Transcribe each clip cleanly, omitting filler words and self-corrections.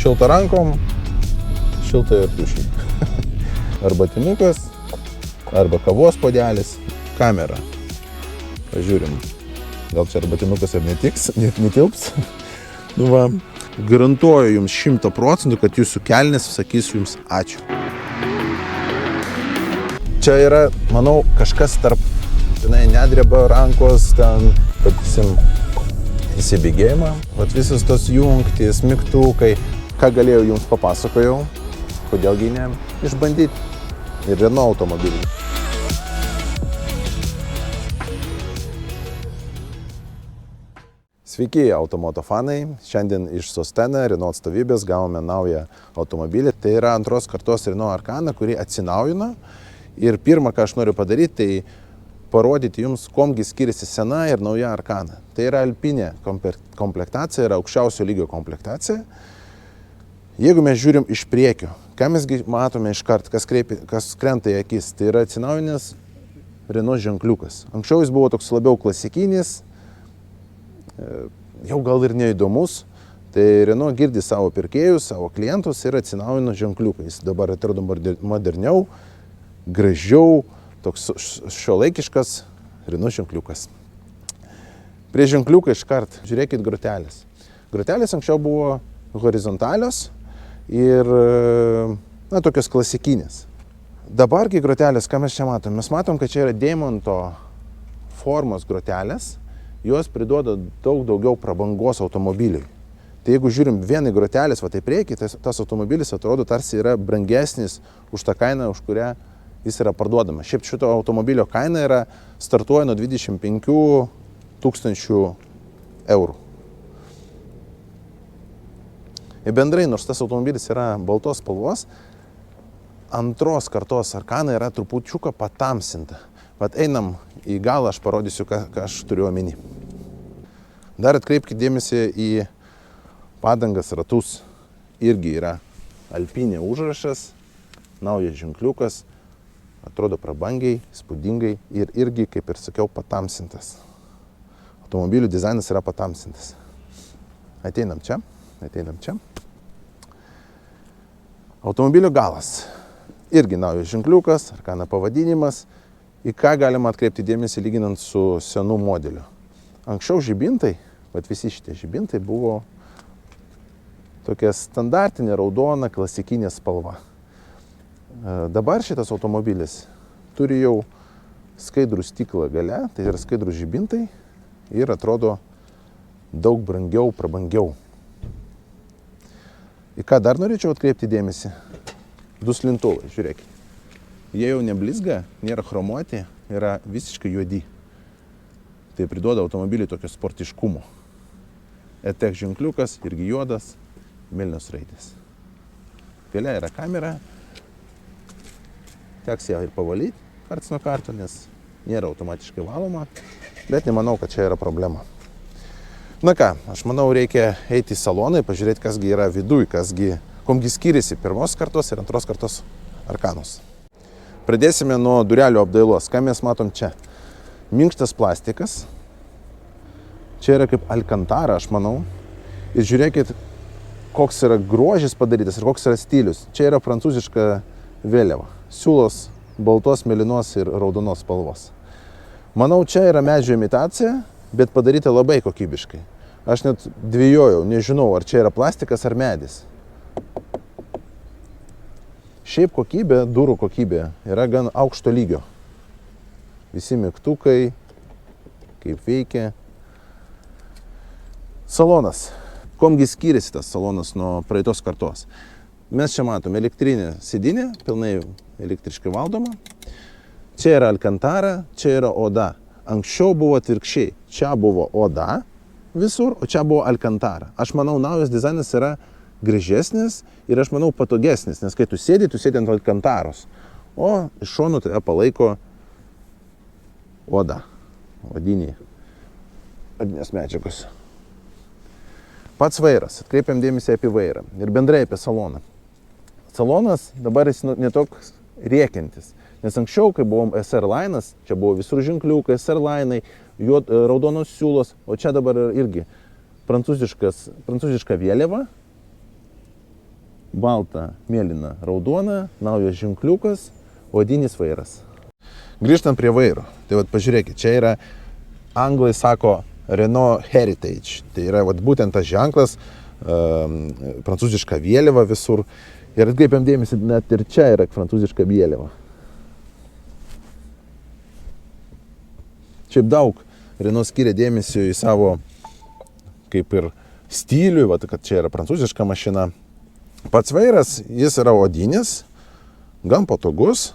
Šilta rankom, šilta ir tušiai. Arbatinukas, arba kavos puodelis, kamera. Pažiūrim. Gal čia arbatinukas ir netilps. Nu va, garantuoju jums 100%, kad jūsų kelnes sakys jums ačiū. Čia yra, manau, kažkas tarp, nedreba rankos, ten, patysim, įsibėgėjimą. Vat visos tos jungtys, mygtukai, ką galėjau jums papasakojau, kodėlgi ne, išbandyti. Ir Renault automobilį. Sveiki, automoto fanai. Šiandien iš Sostene, Renault atstovybės, gavome naują automobilį. Tai yra antros kartos Renault Arkana, kuri atsinaujino. Ir pirmą, ką aš noriu padaryti, tai parodyti jums, komgi skiriasi sena ir nauja Arkana. Tai yra alpinė komplektacija, yra aukščiausio lygio komplektacija. Jeigu mes žiūrim iš priekio, ką mes matome iškart, kas krenta į akis, tai yra atsinaujinęs Renault ženkliukas. Anksčiau jis buvo toks labiau klasikinis, jau gal ir neįdomus. Tai Renault girdi savo pirkėjus, savo klientus ir atsinaujino ženkliuką. Jis dabar atrodo moderniau, gražiau, toks šiuolaikiškas Renault ženkliukas. Prie ženkliuko iškart žiūrėkit grotelės. Grotelės anksčiau buvo horizontalios ir tokios klasikinės. Dabargi grotelės, ką mes čia matom? Mes matom, kad čia yra deimanto formos grotelės, jos priduoda daug daugiau prabangos automobiliui. Tai jeigu žiūrim vienai grotelės, va tai priekį, tas automobilis atrodo tarsi yra brangesnis už tą kainą, už kurią jis yra parduodamas. Šiaip šito automobilio kaina startuoja nuo 25 000 eurų. Ir bendrai, nors tas automobilis yra baltos spalvos, antros kartos Arkana yra trupučiuką patamsinta. Vat einam į galą, aš parodysiu, ką aš turiu omeny. Dar atkreipkite dėmesį į padangas, ratus. Irgi yra alpinė užrašas, naujas ženkliukas, atrodo prabangiai, įspūdingai ir irgi, kaip ir sakiau, patamsintas. Automobilių dizainas yra patamsintas. Ateinam čia. Automobilio galas. Irgi naujas ženkliukas, Arkana pavadinimas. Į ką galima atkreipti dėmesį lyginant su senu modeliu. Anksčiau žibintai, bet visi šitie žibintai buvo tokia standartinė raudona klasikinė spalva. Dabar šitas automobilis turi jau skaidrų stiklą gale, tai yra skaidrų žibintai ir atrodo daug brangiau, prabangiau. Į ką dar norėčiau atkreipti dėmesį? Duslintuvai, žiūrėkit. Jie jau neblizga, nėra chromuoti, yra visiškai juodi. Tai priduoda automobiliui tokio sportiškumo. E-Tech ženkliukas, irgi juodas, mėlynos raidės. Gale yra kamera. Teks ją ir pavalyti karts nuo karto, nes nėra automatiškai valoma, bet nemanau, kad čia yra problema. Na ką, aš manau, reikia eiti į saloną ir pažiūrėti, kasgi yra viduj, komgi skiriasi pirmos kartos ir antros kartos Arkanos. Pradėsime nuo durelių apdailos. Ką mes matom čia? Minkštas plastikas. Čia yra kaip Alcantara, aš manau. Ir žiūrėkit, koks yra grožis padarytas ir koks yra stilius. Čia yra prancūziška vėliava. Siūlos baltos, mėlynos ir raudonos spalvos. Manau, čia yra medžio imitacija, bet padaryta labai kokybiškai. Aš net dvejojau, nežinau, ar čia yra plastikas ar medis. Šiaip kokybė, durų kokybė yra gan aukšto lygio. Visi mygtukai, kaip veikia. Salonas. Komgi skiriasi tas salonas nuo praeitos kartos? Mes čia matome elektrinę sėdynę, pilnai elektriškai valdoma. Čia yra Alcantara, čia yra oda. Anksčiau buvo atvirkščiai. Čia buvo oda visur, o čia buvo Alcantara. Aš manau, naujas dizainas yra gražesnis ir aš manau patogesnis, nes kai tu sėdi ant Alcantaros, o iš šonų tave palaiko oda, odinės medžiagos. Pats vairas, atkreipiam dėmesį apie vairą ir bendrai apie saloną. Salonas dabar jis netoks rėkiantis, nes anksčiau, kai buvom SR Line'as, čia buvo visur ženkliukai, SR Line'ai, raudonos siūlos, o čia dabar irgi prancūziška vėliava balta, mėlyna, raudona, naujas ženkliukas, odinis vairas. Grįžtant prie vairo, tai vat pažiūrėkit, čia yra, anglai sako, Renault Heritage. Tai yra vat būtent tas ženklas, prancūziška vėliava visur. Ir atkreipiam dėmesį, net ir čia yra prancūziška vėliava. Šiaip daug Renault skiria dėmesio į savo kaip ir stilių, vat, kad čia yra prancūziška mašina. Pats vairas, jis yra odinis, gan patogus,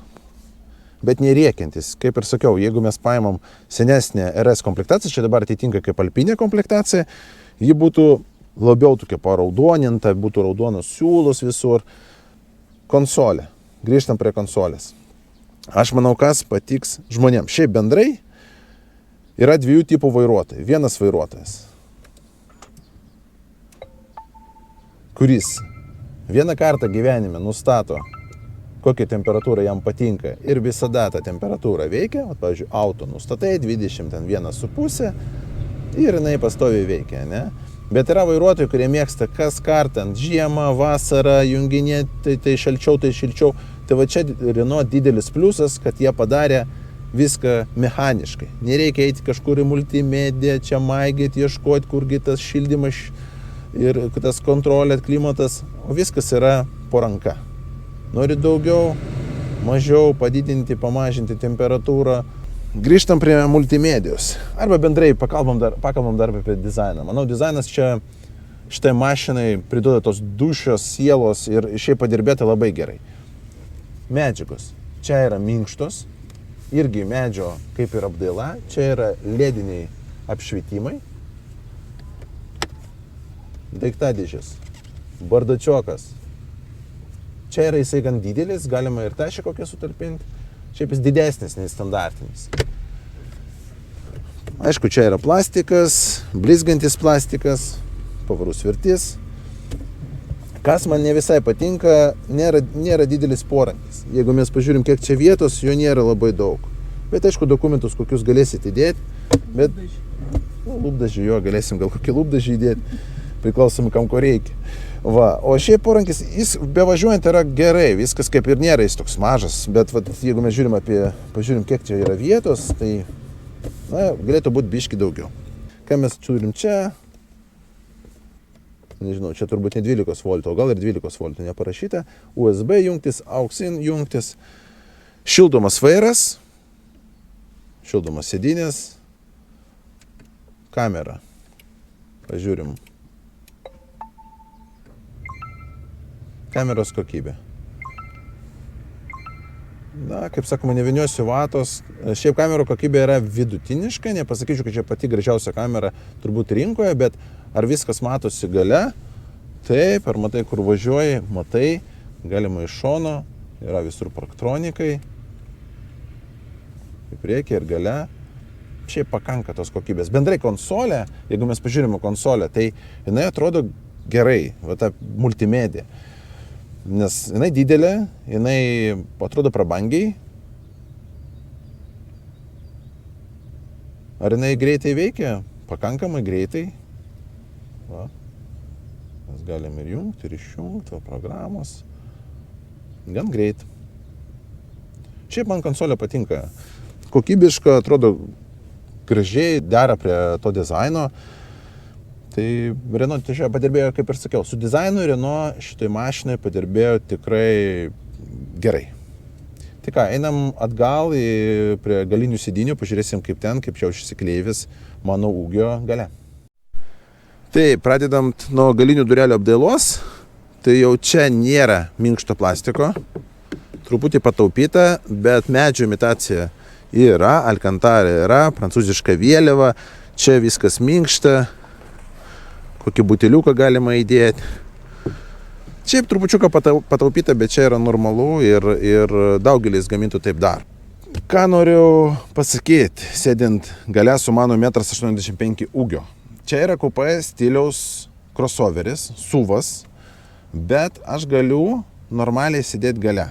bet nerėkiantis. Kaip ir sakiau, jeigu mes paimam senesnę RS komplektaciją, čia dabar atitinka kaip alpinė komplektacija, ji būtų labiau tokia paraudoninta, būtų raudonos siūlos visur. Konsolė. Grįžtam prie konsolės. Aš manau, kas patiks žmonėms. Šiaip bendrai yra dviejų tipų vairuotojai. Vienas vairuotojas, kuris vieną kartą gyvenime nustato, kokia temperatūra jam patinka ir visada ta temperatūra veikia. Pavyzdžiui, auto nustatai 21,5 ir jinai pastoviai veikia, ne? Bet yra vairuotojai, kurie mėgsta kas kartą, žiemą, vasarą, junginėti, tai šalčiau, tai šilčiau. Tai va čia Renault didelis pliusas, kad jie padarė viską mechaniškai. Nereikia eiti kažkur į multimediją, čia maigyti, ieškoti, kurgi tas šildymas ir tas kontrolė, klimatas, o viskas yra po ranka. Nori daugiau, mažiau, padidinti, pamažinti temperatūrą. Grįžtam prie multimedijos. Arba bendrai pakalbam dar apie dizainą. Manau, dizainas čia šitai mašinai priduoda tos dušios, sielos ir šiaip padirbėta labai gerai. Medžiagos. Čia yra minkštos, irgi medžio kaip ir apdaila. Čia yra lediniai apšvietimai. Daiktadėžės. Bardačiokas. Čia yra jisai gan didelis, galima ir tašį kokią sutalpinti. Šiaip jis didesnis nei standartinis. Aišku, čia yra plastikas, blizgantis plastikas, pavarų svirtis. Kas man ne visai patinka, nėra didelis porankis. Jeigu mes pažiūrim, kiek čia vietos, jo nėra labai daug. Bet aišku, dokumentus kokius galėsite įdėti. Bet lūpdažį jo galėsim gal kokį lūpdažį įdėti, priklausomai kam ko reikia. Va, o šiaip porankis, jis bevažiuojant yra gerai, viskas kaip ir nėra, jis toks mažas, bet vat, jeigu mes pažiūrim, kiek čia yra vietos, tai galėtų būti biški daugiau. Ką mes turim čia? Nežinau, čia turbūt ne 12 voltų, o gal ir 12 voltų neparašyta. USB jungtis, AUX-in jungtis, šildomas vairas, šildomas sėdynės, kamera. Pažiūrim. Kameros kokybė. Na, kaip sakoma, neviniosiu vatos. Šiaip kamerų kokybė yra vidutiniška, nepasakyčiau, kad čia pati gražiausia kamera turbūt rinkoje, bet ar viskas matosi gale? Taip, ar matai, kur važiuoji? Matai, galima iš šono, yra visur parktronikai, į priekį ir gale. Šiaip pakanka tos kokybės. Bendrai konsolė, jeigu mes pažiūrime konsolę, tai jinai atrodo gerai, va ta multimedija. Nes jinai didelė, jinai atrodo prabangiai. Ar jinai greitai veikia? Pakankamai greitai. Va. Mes galim ir jungti, ir išjungti, programos. Gan greit. Šiaip man konsolė patinka. Kokybiška, atrodo gražiai, dera prie to dizaino. Tai Renault čia padirbėjo, kaip ir sakiau, su dizainu Renault šitoj mašinai padirbėjo tikrai gerai. Tai ką, einam atgal prie galinių sėdinių, pažiūrėsim kaip ten, kaip čia užsikleivis mano ūgio gale. Tai pradedam nuo galinių durelių apdailos, tai jau čia nėra minkšto plastiko, truputį pataupyta, bet medžio imitacija yra, Alcantara yra, prancūziška vėliava, čia viskas minkšta. Kokį buteliuką galima įdėti. Šiaip trupučiuką pataupyta, bet čia yra normalu ir daugelis gamintų taip daro. Ką noriu pasakyti, sėdint gale su mano 1,85 m ūgio. Čia yra kupė stiliaus crossoveris, SUV-as, bet aš galiu normaliai sėdėti gale.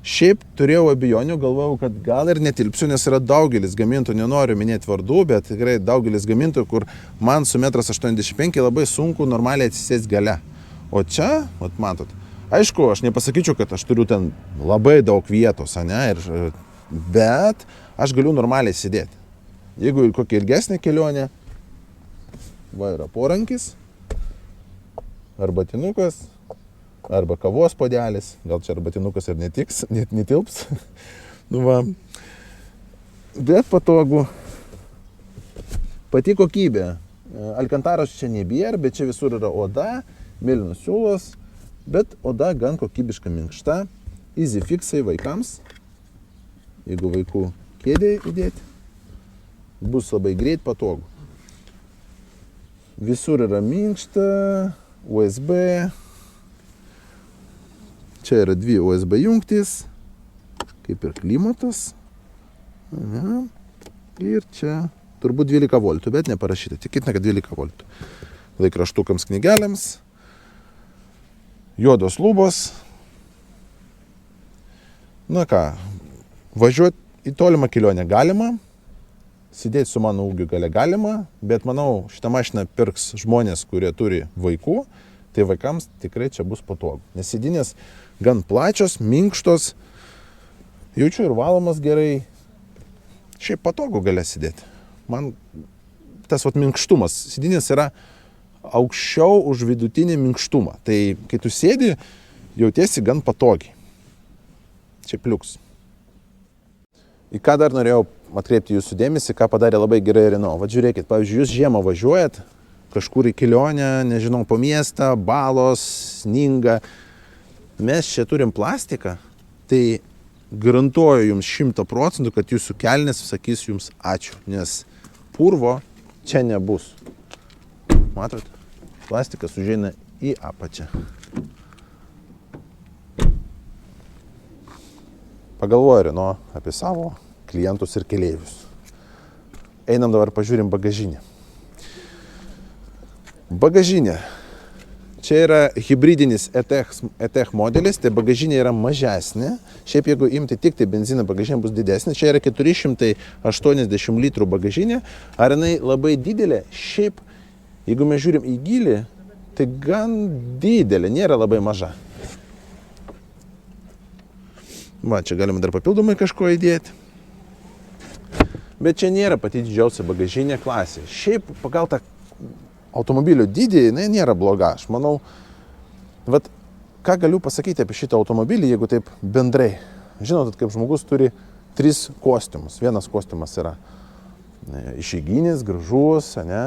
Šiaip turėjau abejonių, galvojau, kad gal ir netilpsiu, nes yra daugelis gamintojų, nenoriu minėti vardų, bet tikrai daugelis gamintojų, kur man su 1,85 m labai sunku normaliai atsisėsti gale. O čia, vat matot, Aišku, aš nepasakyčiau, kad aš turiu ten labai daug vietos, ane, bet aš galiu normaliai sėdėti. Jeigu kokia ilgesnė kelionė, va yra porankis, arbatinukas, arba kavos puodelis, gal čia arbatinukas ir netilps, nu va, bet patogu, pati kokybė, alkantaros čia nebėra, bet čia visur yra oda, mėlynos siūlos, bet oda gan kokybiška minkšta, easy fixai vaikams, jeigu vaikų kėdė įdėti, bus labai greit patogu. Visur yra minkšta, USB, čia yra 2 USB jungtys, kaip ir klimatas, ir čia turbūt 12 voltų, bet neparašyta, tikėtina, kad 12 voltų. Laikraštukams, knygelėms, juodos lubos. Na ką, važiuoti į tolimą kelionę galima, sėdėti su mano ūgiu gale galima, bet manau, šitą mašiną pirks žmonės, kurie turi vaikų, tai vaikams tikrai čia bus patogu. Nes sėdinės gan plačios, minkštos, jaučiu ir valomas gerai, šiaip patogu gale sėdėti. Man tas minkštumas, sėdinės yra aukščiau už vidutinį minkštumą. Tai kai tu sėdi, jautiesi gan patogiai. Čia pliuks. Į ką dar norėjau atkreipti jūsų dėmesį, ką padarė labai gerai Renault. Va žiūrėkit, pavyzdžiui, jūs žiemą važiuojat kažkur į kelionę, nežinau, po miestą, balos, sninga. Mes čia turim plastiką, tai garantuoju jums 100%, kad jūsų kelnės sakys jums ačiū, nes purvo čia nebus. Matot? Plastikas užeina į apačią. Pagalvoju Renault apie savo klientus ir keleivius. Einam dabar pažiūrim bagažinę. Bagažinė. Čia yra hybridinis E-Tech modelis, tai bagažinė yra mažesnė. Šiaip jeigu imti tik tai benziną, bagažinė bus didesnė. Čia yra 480 litrų bagažinė. Ar jinai labai didelė? Šiaip, jeigu mes žiūrim į gylį, tai gan didelė, nėra labai maža. Va, čia galima dar papildomai kažko įdėti. Bet čia nėra pati didžiausia bagažinė klasė. Šiaip pagal tą automobilio dydį, jinai nėra bloga. Aš manau, vat, ką galiu pasakyti apie šitą automobilį, jeigu taip bendrai. Žinot, kaip žmogus turi 3 kostiumus. Vienas kostiumas yra išeiginis, gražus, ne?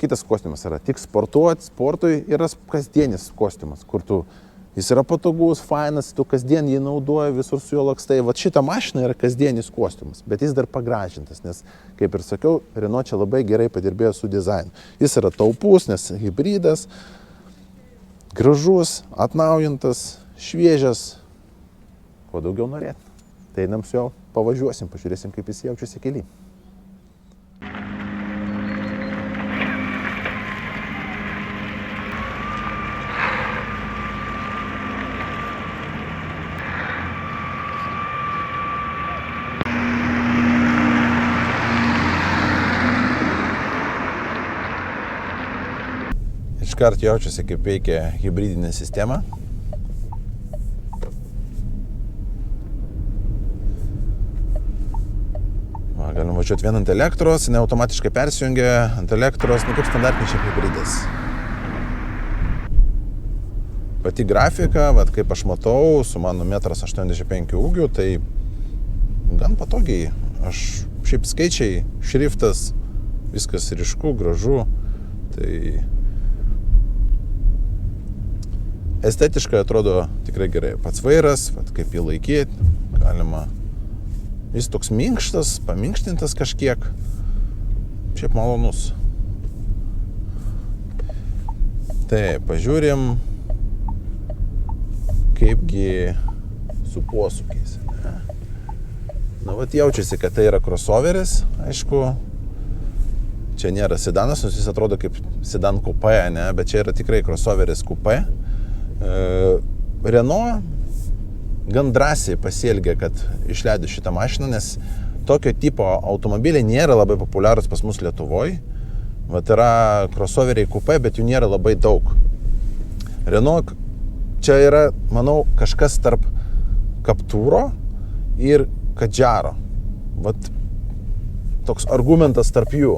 Kitas kostiumas yra tik sportui, yra kasdienis kostiumas, kur jis yra patogus, fainas, tu kasdien jį naudoji, visur su juo lakstai. Vat šita mašina yra kasdienis kostiumas, bet jis dar pagražintas, nes, kaip ir sakiau, Renault čia labai gerai padirbėjo su dizainu. Jis yra taupus, nes hybridas, gražus, atnaujintas, šviežias. Ko daugiau norėt? Tai einam su juo pavažiuosim, pažiūrėsim, kaip jis jaučiasi kely. Iškart jaučiasi, kaip veikia hibridinė sistema. Galim važiuoti vien ant elektros, jinai automatiškai persijungia ant elektros, kaip standartinis šiaip hibridas. Pati grafika, kaip aš matau, su mano 1,85 m ūgiu, tai gan patogiai. Aš šiaip skaičiai, šriftas, viskas ryšku, gražu. Tai estetiškai atrodo tikrai gerai. Pats vairas, kaip jį laikyti, galima. Jis toks minkštas, paminkštintas kažkiek. Šiaip malonus. Tai pažiūrim, kaipgi su posūkiais. Na, vat jaučiasi, kad tai yra crossoveris, aišku. Čia nėra sedanas, nes jis atrodo kaip sedan kupė, ne? Bet čia yra tikrai crossoveris kupė. Renault gan drąsiai pasielgė, kad išleido šitą mašiną, nes tokio tipo automobiliai nėra labai populiarūs pas mus Lietuvoje. Vat yra crossoveriai kupė, bet jų nėra labai daug. Renault čia yra, manau, kažkas tarp Capturo ir Kadjaro. Vat toks argumentas tarp jų.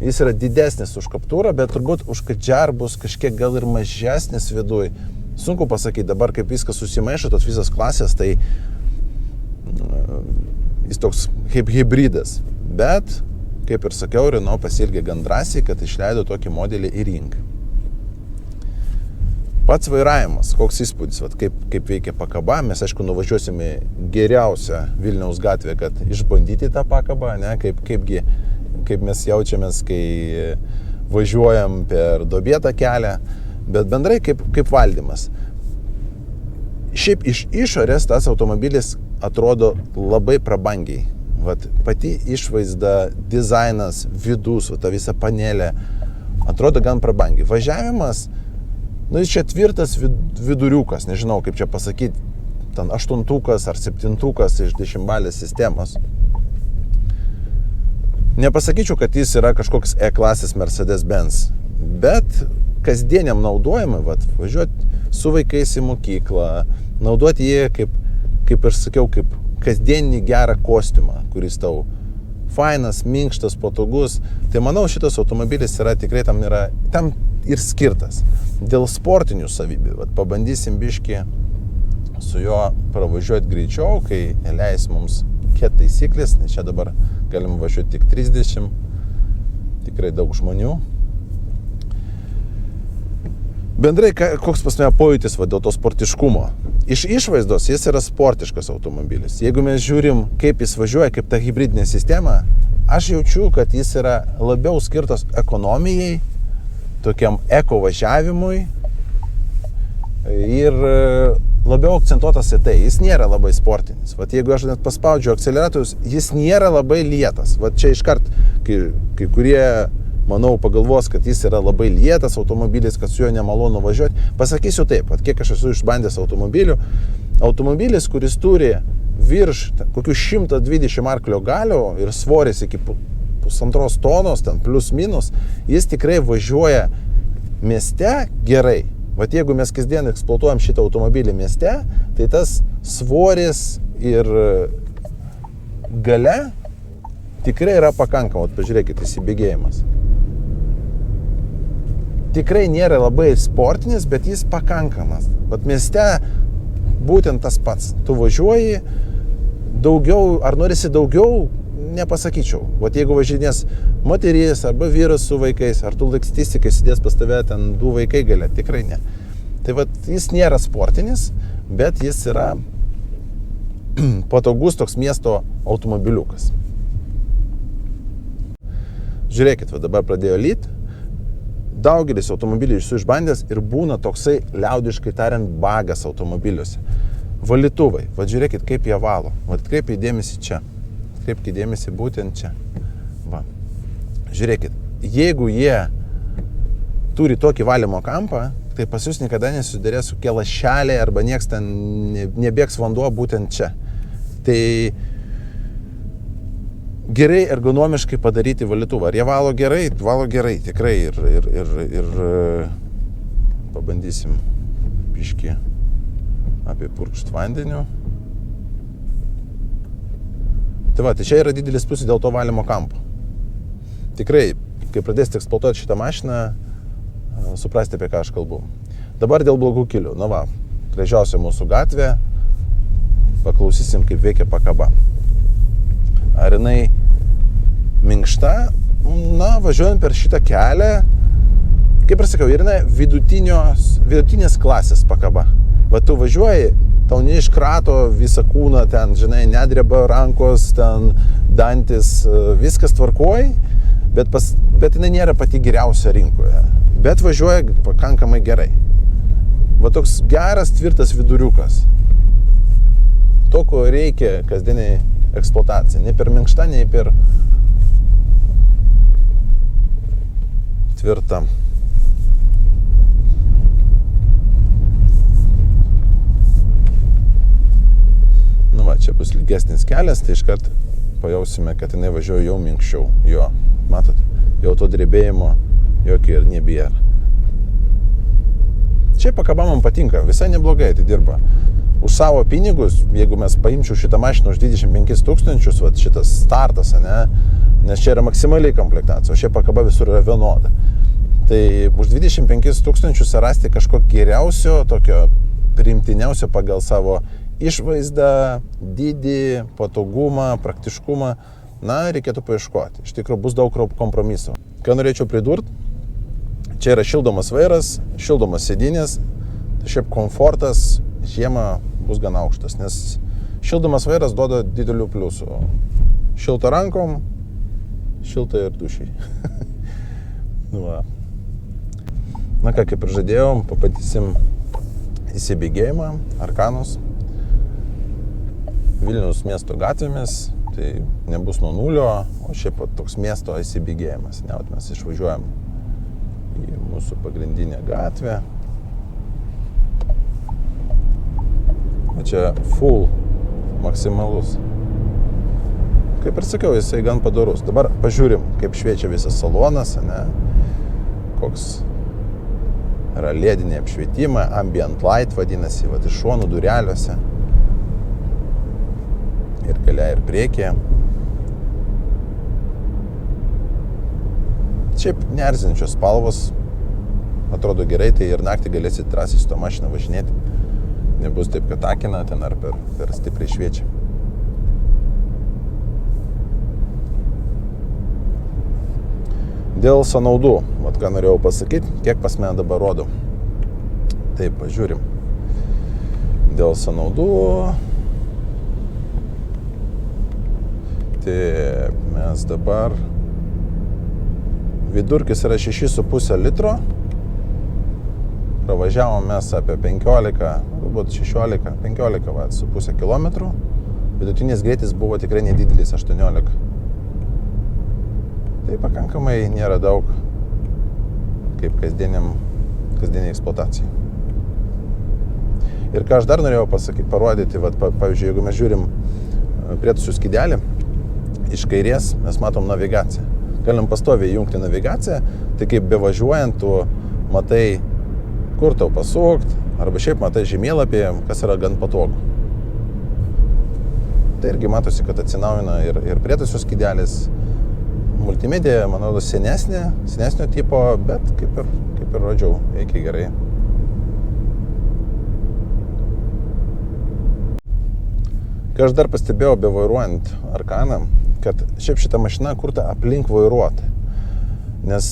Jis yra didesnis už Capturą, bet turbūt už Kadjar bus kažkiek gal ir mažesnis viduj. Sunku pasakyti, dabar kaip viskas susimaišo, tos visas klasės, tai jis toks kaip hybridas. Bet, kaip ir sakiau, Renault pasielgė gan drąsiai, kad išleido tokį modelį į rinką. Pats vairavimas, koks įspūdis, vat, kaip veikia pakaba. Mes, aišku, nuvažiuosime geriausią Vilniaus gatvę, kad išbandyti tą pakabą, ne? Kaip mes jaučiamės, kai važiuojam per duobėtą kelią, bet bendrai kaip valdymas. Šiaip iš išorės tas automobilis atrodo labai prabangiai. Vat, pati išvaizda, dizainas, vidus, ta visa panelė atrodo gan prabangiai. Važiavimas, jis čia tvirtas viduriukas, nežinau kaip čia pasakyti, ten 8-tukas ar 7-tukas iš 10-balės sistemos. Nepasakyčiau, kad jis yra kažkoks E-klasės Mercedes-Benz, bet kasdieniam naudojimui, važiuoti su vaikais į mokyklą, naudoti jį, kaip ir sakiau, kaip kasdienį gerą kostiumą, kuris tau fainas, minkštas, patogus. Tai manau, šitas automobilis yra tikrai tam ir skirtas. Dėl sportinių savybių, pabandysim biškį su juo pravažiuoti greičiau, kai leis mums ket taisyklės, nes čia dabar galim važiuoti tik 30, tikrai daug žmonių. Bendrai, koks pas mane pojūtis dėl to sportiškumo. Iš išvaizdos jis yra sportiškas automobilis. Jeigu mes žiūrim, kaip jis važiuoja, kaip ta hibridinė sistema, aš jaučiu, kad jis yra labiau skirtas ekonomijai, tokiam eko važiavimui ir labiau akcentuotas į tai. Jis nėra labai sportinis. Vat jeigu aš net paspaudžiu akceleratorius, jis nėra labai lėtas. Vat čia iškart, kai kurie, manau, pagalvos, kad jis yra labai lėtas automobilis, kad su juo nemalonu važiuoti. Pasakysiu taip, vat kiek aš esu išbandęs automobilių. Automobilis, kuris turi virš kokių 120 arklio galių ir svoris iki 1,5 tonos, ten plus minus, jis tikrai važiuoja mieste gerai. Vat jeigu mes kasdien eksploatuojam šitą automobilį mieste, tai tas svoris ir galia tikrai yra pakankama. Vat pažiūrėkit, įsibėgėjimas. Tikrai nėra labai sportinis, bet jis pakankamas. Vat mieste būtent tas pats. Tu važiuoji daugiau, ar norisi daugiau, nepasakyčiau. Vat jeigu važinės moteris arba vyras su vaikais, ar tu lakstysi, kai sėdės pas tave ten 2 vaikai galia, tikrai ne. Tai vat jis nėra sportinis, bet jis yra patogus toks miesto automobiliukas. Žiūrėkit, va dabar pradėjo lyt. Daugelis automobilių esu išbandęs ir būna toksai, liaudiškai tariant, bagas automobiliuose. Valytuvai, va žiūrėkit, kaip jie valo. Va atkreipkite dėmesį čia. Atkreipkite dėmesį būtent čia. Va. Žiūrėkit, jeigu jie turi tokį valymo kampą, tai pas jūs niekada nesusidarės su lašeliai arba nieks ten nebėgs vanduo būtent čia. Tai gerai ergonomiškai padaryti valytuvą. Ar jie valo gerai, tikrai. Ir pabandysim biškį apie purkšt vandeniu. Tai va, tai čia yra didelis pliusas dėl to valymo kampo. Tikrai, kai pradėsite eksploatuoti šitą mašiną, suprasti, apie ką aš kalbu. Dabar dėl blogų kelių. Na va, gražiausia mūsų gatvė. Paklausysim, kaip veikia pakaba. Ar jinai minkšta? Na, važiuojant per šitą kelią, kaip ir sakiau, jinai vidutinės klasės pakaba. Va, tu važiuoji, tau neiškrato visą kūną, ten, žinai, nedreba rankos, ten dantis, viskas tvarkoj, bet jinai nėra pati geriausia rinkoje. Bet važiuoja pakankamai gerai. Va toks geras, tvirtas viduriukas. To, ko reikia kasdieniai eksploatacijai. Ne per minkšta, nei per tvirta. Nu va, čia bus lygesnis kelias, tai iškart pajausime, kad jinai važiuoja jau minkščiau. Jo, matot, jau to drebėjimo jokio ir nebėra. Čia pakaba man patinka, visai neblogai atidirba. Už savo pinigus, jeigu mes paimčiau šitą mašiną už 25 000, vat šitas startas, ne, nes čia yra maksimaliai komplektacija, o šia pakaba visur yra vienoda. Tai už 25 000 rasti kažko geriausio, tokio priimtiniausio pagal savo išvaizdą, dydį, patogumą, praktiškumą, na, reikėtų paieškoti. Iš tikrųjų, bus daug kompromisų. Ką norėčiau pridurti, čia yra šildomas vairas, šildomas sėdynės, tai šiaip komfortas žiemą bus gan aukštas, nes šildomas vairas duoda didelių pliusų. Šilta rankom, šilta ir dušiai. Na ką, kaip ir žadėjom, papatysim įsibėgėjimą Arkanos Vilniaus miesto gatvėmis, tai nebus nuo nulio, o šiaip toks miesto įsibėgėjimas. Ne, mes išvažiuojam į mūsų pagrindinę gatvę. O čia full, maksimalus. Kaip ir sakiau, jisai gan padorus. Dabar pažiūrim, kaip šviečia visas salonas, ne, koks yra lediniai apšvietimai, ambient light vadinasi, va iš šonų dureliuose. Ir galia, ir priekėje. Šiaip neerzinčios spalvos, atrodo gerai, tai ir naktį galėsit drąsiai su to mašiną važinėti. Nebus taip, kad akina ten ar per stipriai šviečia. Dėl sąnaudų, vat ką norėjau pasakyti, kiek pas mane dabar rodo. Taip, pažiūrim. Dėl sąnaudų. Tai mes dabar vidurkis yra 6,5 litro. Pravažiavom mes apie 15, galbūt 16, 15,5 kilometrų. Vidutinis greitis buvo tikrai nedidelis 18. Tai pakankamai nėra daug kaip kasdieniai eksploatacijai. Ir ką aš dar norėjau pasakyti, parodyti, vat, pavyzdžiui, jeigu mes žiūrim prietaisų skydelį, iš kairės mes matom navigaciją. Galim pastoviai jungti navigaciją, tai kaip bevažiuojant, tu matai, kur tau pasukti, arba šiaip matai žemėlapį, kas yra gan patogu. Tai irgi matosi, kad atsinaujina ir prietaisų skydelis. Multimedija, manau, senesnio tipo, bet kaip ir rodžiau, veikia gerai. Kai aš dar pastebėjau bevairuojant Arkaną, kad šiaip šita mašina kurta aplink vairuoti. Nes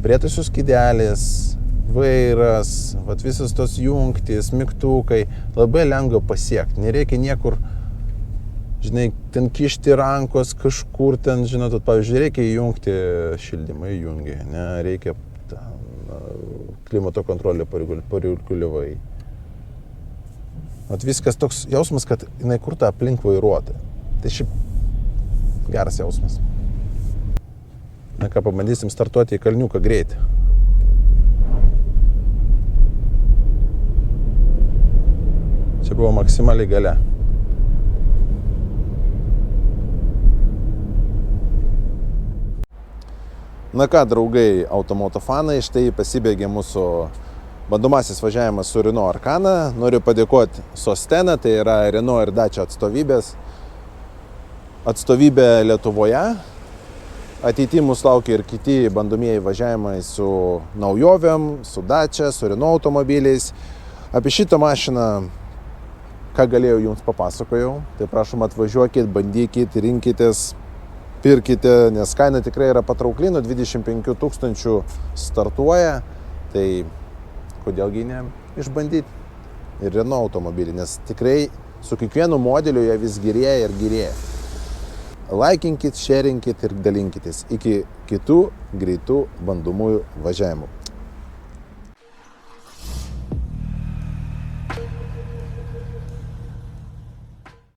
prietaisų skydelis, vairas, vat visos tos jungtys, mygtukai, labai lengva pasiekti. Nereikia niekur, žinai, ten kišti rankos kažkur ten, žinot, pavyzdžiui, reikia įjungti šildymą, įjungi, ne, reikia klimato kontrolę pareguliavai. Vat viskas toks jausmas, kad jinai kurta aplink vairuoti. Tai šiaip geras jausmas. Na ką, pabandysim startuoti į kalniuką greitį. Čia buvo maksimaliai galia. Na ką, draugai, automotofanai, štai pasibaigė mūsų bandomasis važiavimas su Renault Arkana. Noriu padėkoti Sostena, tai yra Renault ir Dacia atstovybė Lietuvoje. Ateityje mus laukia ir kiti bandomieji važiavimai su naujovėm, su Dacia, su Renault automobiliais. Apie šitą mašiną, ką galėjau jums papasakojau, tai prašom atvažiuokit, bandykit, rinkitės. Pirkite, nes kaina tikrai yra patraukli, nuo 25 000 startuoja, tai kodėlgi ne išbandyti ir Renault automobilį, nes tikrai su kiekvienu modeliu jie vis gerėja ir gerėja. Laikinkit, sharingkit ir dalinkitės. Iki kitų greitų bandomųjų važiavimų.